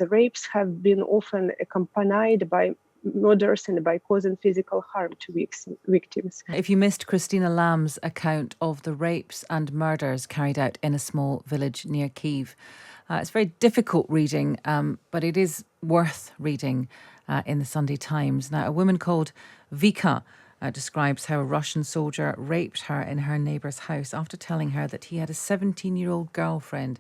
the rapes have been often accompanied by murders and by causing physical harm to victims. If you missed Christina Lamb's account of the rapes and murders carried out in a small village near Kyiv, it's very difficult reading, but it is worth reading in the Sunday Times. Now, a woman called Vika describes how a Russian soldier raped her in her neighbour's house after telling her that he had a 17-year-old girlfriend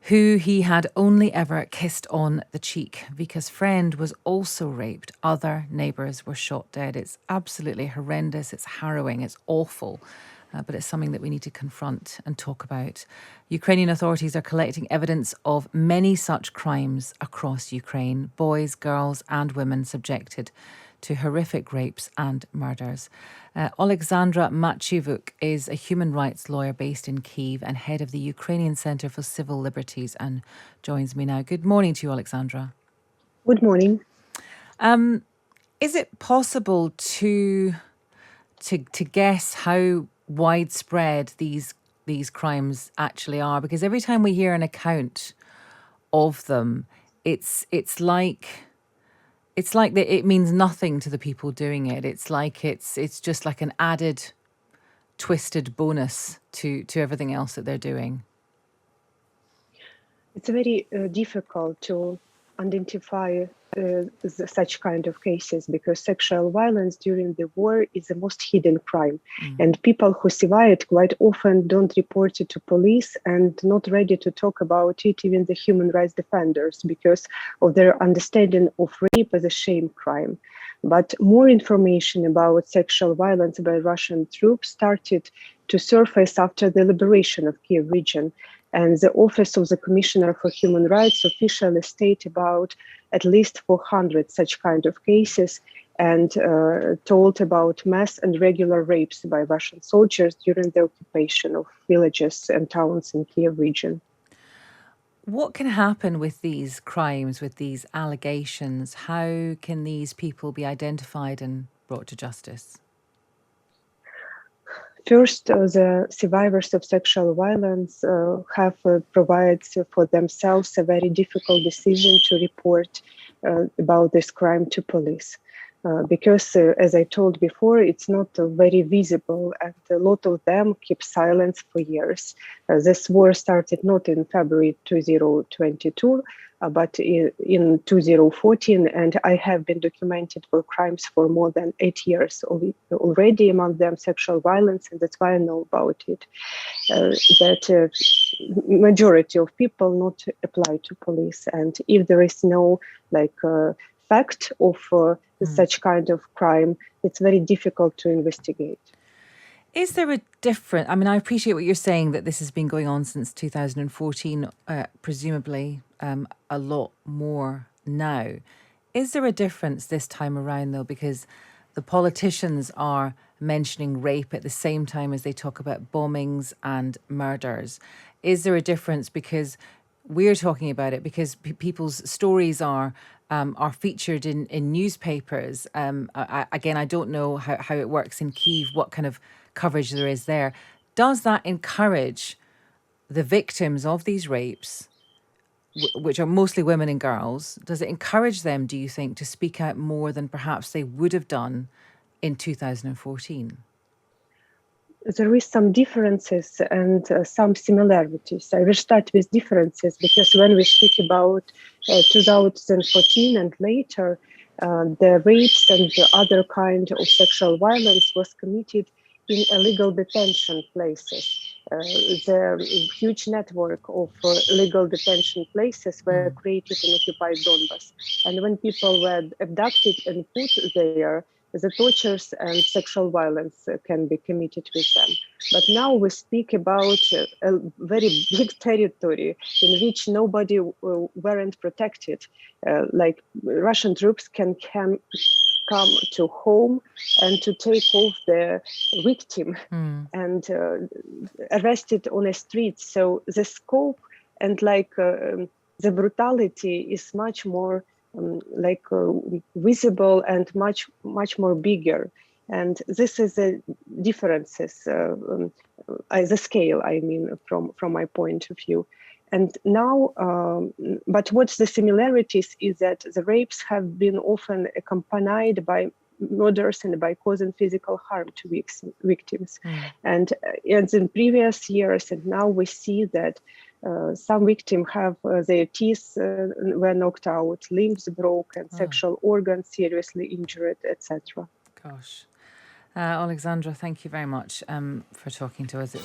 who he had only ever kissed on the cheek. Vika's friend was also raped. Other neighbours were shot dead. It's absolutely horrendous. It's harrowing. It's awful. But it's something that we need to confront and talk about. Ukrainian authorities are collecting evidence of many such crimes across Ukraine. Boys, girls and women subjected to horrific rapes and murders. Oleksandra Matviichuk is a human rights lawyer based in Kyiv and head of the Ukrainian Centre for Civil Liberties and joins me now. Good morning to you, Oleksandra. Good morning. Is it possible to guess how widespread these crimes actually are? Because every time we hear an account of them, it's like that it means nothing to the people doing it. It's like it's just like an added twisted bonus to everything else that they're doing. It's very difficult to identify such kind of cases because sexual violence during the war is the most hidden crime. And people who survive it quite often don't report it to police and not ready to talk about it, even the human rights defenders, because of their understanding of rape as a shame crime. But more information about sexual violence by Russian troops started to surface after the liberation of Kyiv region. And the Office of the Commissioner for Human Rights officially stated about at least 400 such kind of cases and told about mass and regular rapes by Russian soldiers during the occupation of villages and towns in Kyiv region. What can happen with these crimes, with these allegations? How can these people be identified and brought to justice? First, the survivors of sexual violence have provided for themselves a very difficult decision to report about this crime to police. Because, as I told before, it's not very visible, and a lot of them keep silence for years. This war started not in February 2022, but in 2014, and I have been documented for crimes for more than 8 years already, among them sexual violence, and that's why I know about it. That majority of people not apply to police, and if there is no fact of such kind of crime, it's very difficult to investigate. Is there a difference? I mean, I appreciate what you're saying, that this has been going on since 2014, presumably a lot more now. Is there a difference this time around, though, because the politicians are mentioning rape at the same time as they talk about bombings and murders? Is there a difference because we're talking about it, because people's stories are featured in newspapers? I don't know how it works in Kyiv, what kind of coverage there is there. Does that encourage the victims of these rapes, which are mostly women and girls, does it encourage them, do you think, to speak out more than perhaps they would have done in 2014? There is some differences and some similarities. I will start with differences because when we speak about 2014 and later, the rapes and the other kind of sexual violence was committed in illegal detention places. The huge network of legal detention places were created in occupied Donbas. And when people were abducted and put there, the tortures and sexual violence can be committed with them. But now we speak about a very big territory in which nobody weren't protected. Like Russian troops can come to home and to take off the victim and arrest it on the streets. So the scope and the brutality is much more visible and much more bigger, and this is the differences, the scale. I mean, from my point of view, And now, but what's the similarities is that the rapes have been often accompanied by murders and by causing physical harm to victims. And as in previous years, and now we see that some victims have their teeth were knocked out, limbs broken, sexual organs seriously injured, etc. Gosh. Oleksandra, thank you very much for talking to us.